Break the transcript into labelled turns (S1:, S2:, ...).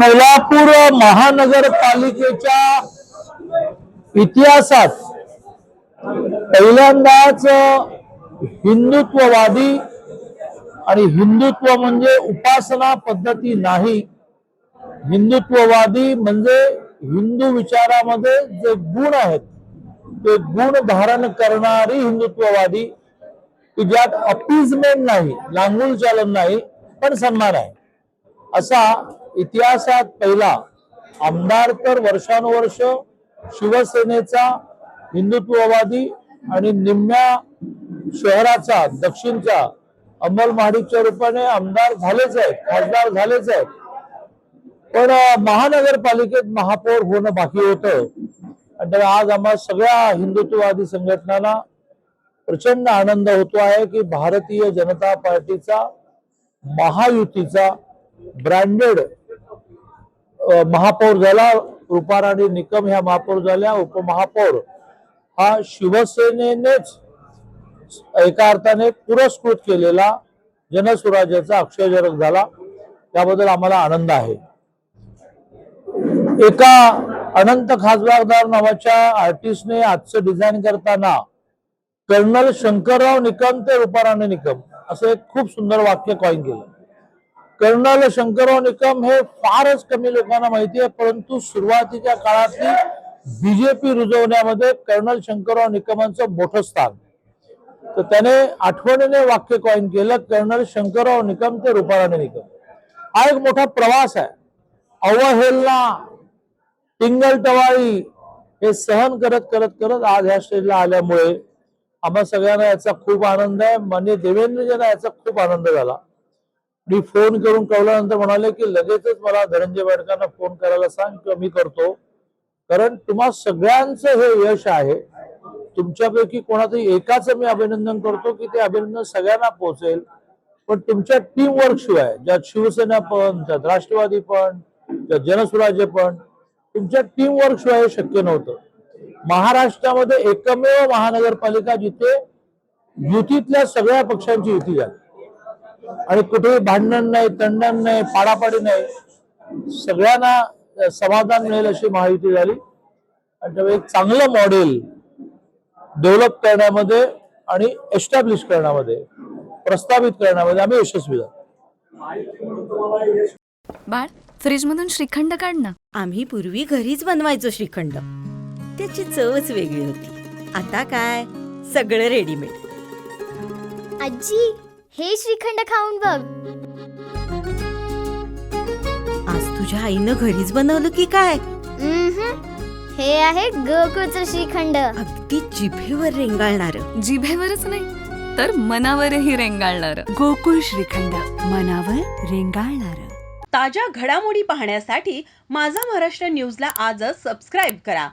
S1: कोल्हापूर महानगरपालिकेच्या इतिहासात पहिल्यांदाच हिंदुत्ववादी आणि हिंदुत्व म्हणजे उपासना पद्धती नाही, हिंदुत्ववादी म्हणजे हिंदू विचारामध्ये जे गुण आहेत ते गुण धारण करणारी हिंदुत्ववादी, की ज्यात अपीजमेंट नाही, लांगुल चालन नाही, पण सन्मान आहे, असा इतिहासात पहिला आमदार तर वर्षानुवर्ष शिवसेनेचा हिंदुत्ववादी आणि निम्म्या शहराचा दक्षिणचा अंमल महाडिकच्या रूपाने आमदार झालेच आहेत, खासदार झालेच आहेत. पण महानगरपालिकेत महापौर होणं बाकी होतं. आणि आज आम्हा सगळ्या हिंदुत्ववादी संघटनांना प्रचंड आनंद होतो आहे की भारतीय जनता पार्टीचा महायुतीचा ब्रँडेड महापौर झाला. रूपाराणी निकम ह्या महापौर झाल्या. उपमहापौर हा शिवसेनेनेच एका अर्थाने पुरस्कृत केलेला जनसुराज्याचा अक्षयजनक झाला. त्याबद्दल आम्हाला आनंद आहे. एका अनंत खासबागदार नावाच्या आर्टिस्टने आजचं डिझाईन करताना कर्नल शंकरराव निकम ते रूपाराणी निकम असं एक खूप सुंदर वाक्य कॉइन केलं. कर्नल शंकरराव निकम हे फारच कमी लोकांना माहिती आहे, परंतु सुरुवातीच्या काळातली बीजेपी रुजवण्यामध्ये कर्नल शंकरराव निकमांचं मोठं स्थान. तर त्याने आठवणीने वाक्य कॉइन केलं, कर्नल शंकरराव निकम ते रूपाराणी निकम. हा एक मोठा प्रवास आहे. अवहेलना, टिंगलटवाळी हे सहन करत करत करत आज ह्या स्टेजला आल्यामुळे आम्हा सगळ्यांना याचा खूप आनंद आहे. माननीय देवेंद्रजींना याचा खूप आनंद झाला. मी फोन करून कळल्यानंतर म्हणाले की लगेचच मला धनंजय बैठकांना फोन करायला सांग किंवा मी करतो, कारण तुम्हा सगळ्यांचं हे यश आहे. तुमच्यापैकी कोणातरी एकाचं मी अभिनंदन करतो की ते अभिनंदन सगळ्यांना पोहोचेल, पण तुमच्या टीम वर्क शिवाय, ज्यात शिवसेना पण, ज्यात राष्ट्रवादी पण, ज्यात जनसुराज्य पण, तुमच्या टीम वर्क शिवाय शक्य नव्हतं. महाराष्ट्रामध्ये एकमेव महानगरपालिका जिथे युतीतल्या सगळ्या पक्षांची युती झाली आणि कुठेही भांडण नाही, तंडण नाही, पाडापाडी नाही, सगळ्यांना समाधान मिळेल अशी महायुती झाली. आणि त्यामुळे एक चांगलं मॉडेल डेव्हलप करण्यामध्ये आणि एस्टॅब्लिश करण्यामध्ये, प्रस्तावित करण्यामध्ये आम्ही यशस्वी झालो.
S2: बाळ, फ्रीज मधून श्रीखंड काढ ना.
S3: आम्ही पूर्वी घरीच बनवायचो श्रीखंड, त्याची चवच वेगळी होती. आता काय सगळं रेडीमेड.
S4: आजी, हे श्रीखंड खाऊन बघ.
S3: आज तुझ्या आईनं घरीच बनवलं की काय?
S4: हे आहे गोकुळचं श्रीखंड.
S3: अगदी जिभेवर रेंगाळणार.
S2: जिभेवरच नाही तर मनावरही रेंगाळणार.
S5: गोकुळ श्रीखंड, मनावर रेंगाळणार.
S6: ताज्या घडामोडी पाहण्यासाठी माझा महाराष्ट्र न्यूजला आजच सबस्क्राईब करा.